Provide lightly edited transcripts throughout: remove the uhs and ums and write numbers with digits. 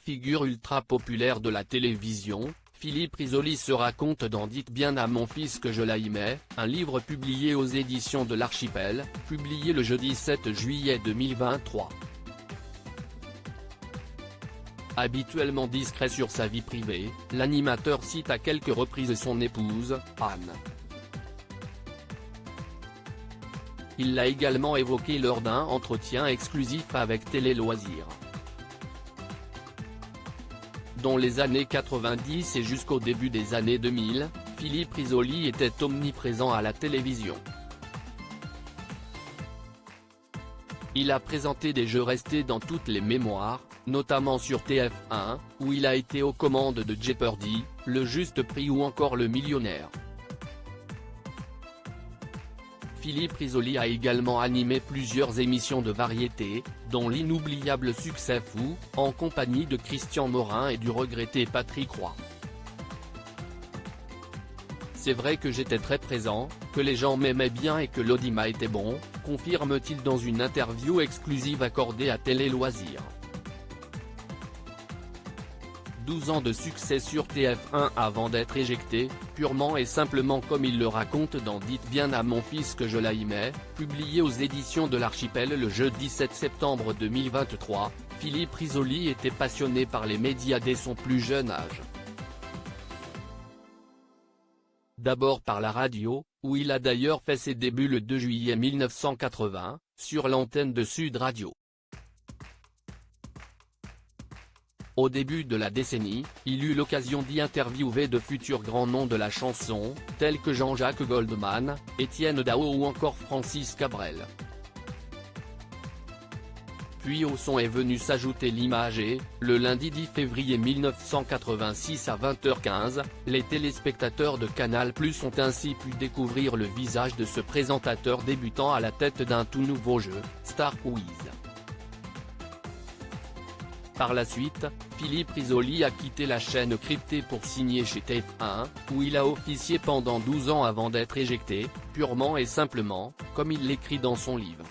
Figure ultra populaire de la télévision, Philippe Risoli se raconte dans Dites bien à mon fils que je l'aimais, un livre publié aux éditions de l'Archipel, publié le jeudi 7 juillet 2023. Habituellement discret sur sa vie privée, l'animateur cite à quelques reprises son épouse, Anne. Il l'a également évoqué lors d'un entretien exclusif avec Télé Loisirs. Dans les années 90 et jusqu'au début des années 2000, Philippe Risoli était omniprésent à la télévision. Il a présenté des jeux restés dans toutes les mémoires, notamment sur TF1, où il a été aux commandes de Jeopardy, Le Juste Prix ou encore Le Millionnaire. Philippe Risoli a également animé plusieurs émissions de variété, dont l'inoubliable Succès Fou, en compagnie de Christian Morin et du regretté Patrick Roy. C'est vrai que j'étais très présent, que les gens m'aimaient bien et que l'audimat était bon, confirme-t-il dans une interview exclusive accordée à Télé Loisirs. 12 ans de succès sur TF1 avant d'être éjecté, purement et simplement comme il le raconte dans Dites bien à mon fils que je l'aimais, publié aux éditions de l'Archipel le jeudi 7 septembre 2023, Philippe Risoli était passionné par les médias dès son plus jeune âge. D'abord par la radio, où il a d'ailleurs fait ses débuts le 2 juillet 1980, sur l'antenne de Sud Radio. Au début de la décennie, il eut l'occasion d'y interviewer de futurs grands noms de la chanson, tels que Jean-Jacques Goldman, Étienne Dao ou encore Francis Cabrel. Puis au son est venu s'ajouter l'image et, le lundi 10 février 1986 à 20h15, les téléspectateurs de Canal+ ont ainsi pu découvrir le visage de ce présentateur débutant à la tête d'un tout nouveau jeu, Star Quiz. Par la suite, Philippe Risoli a quitté la chaîne cryptée pour signer chez TF1, où il a officié pendant 12 ans avant d'être éjecté, purement et simplement, comme il l'écrit dans son livre.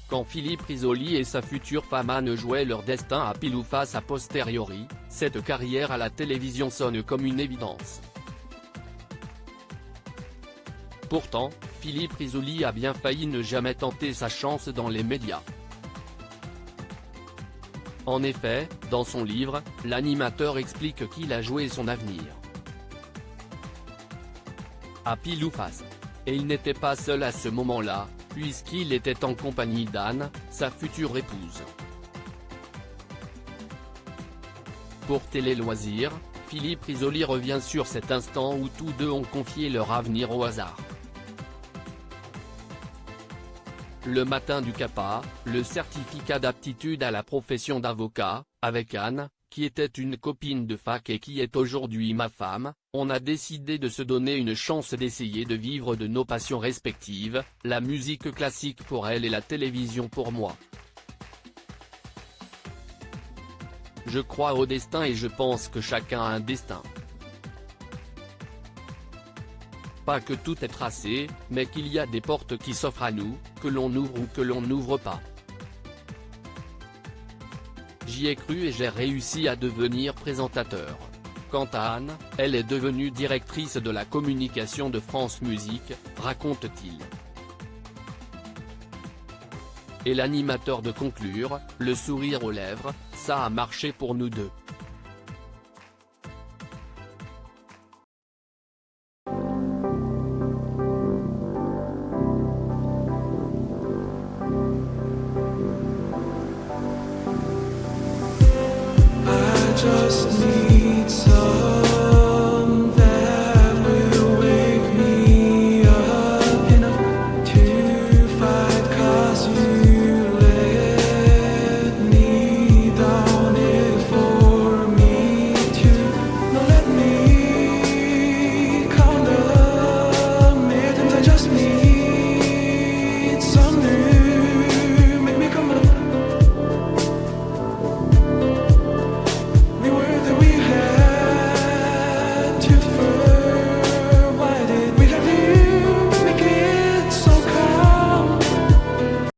Quand Philippe Risoli et sa future femme Anne jouaient leur destin à pile ou face a posteriori, cette carrière à la télévision sonne comme une évidence. Pourtant, Philippe Risoli a bien failli ne jamais tenter sa chance dans les médias. En effet, dans son livre, l'animateur explique qu'il a joué son avenir à pile ou face. Et il n'était pas seul à ce moment-là, puisqu'il était en compagnie d'Anne, sa future épouse. Pour Télé Loisirs, Philippe Risoli revient sur cet instant où tous deux ont confié leur avenir au hasard. Le matin du CAPA, le certificat d'aptitude à la profession d'avocat, avec Anne, qui était une copine de fac et qui est aujourd'hui ma femme, on a décidé de se donner une chance d'essayer de vivre de nos passions respectives, la musique classique pour elle et la télévision pour moi. Je crois au destin et je pense que chacun a un destin. Pas que tout est tracé, mais qu'il y a des portes qui s'offrent à nous, que l'on ouvre ou que l'on n'ouvre pas. J'y ai cru et j'ai réussi à devenir présentateur. Quant à Anne, elle est devenue directrice de la communication de France Musique, raconte-t-il. Et l'animateur de conclure, le sourire aux lèvres, ça a marché pour nous deux. Just need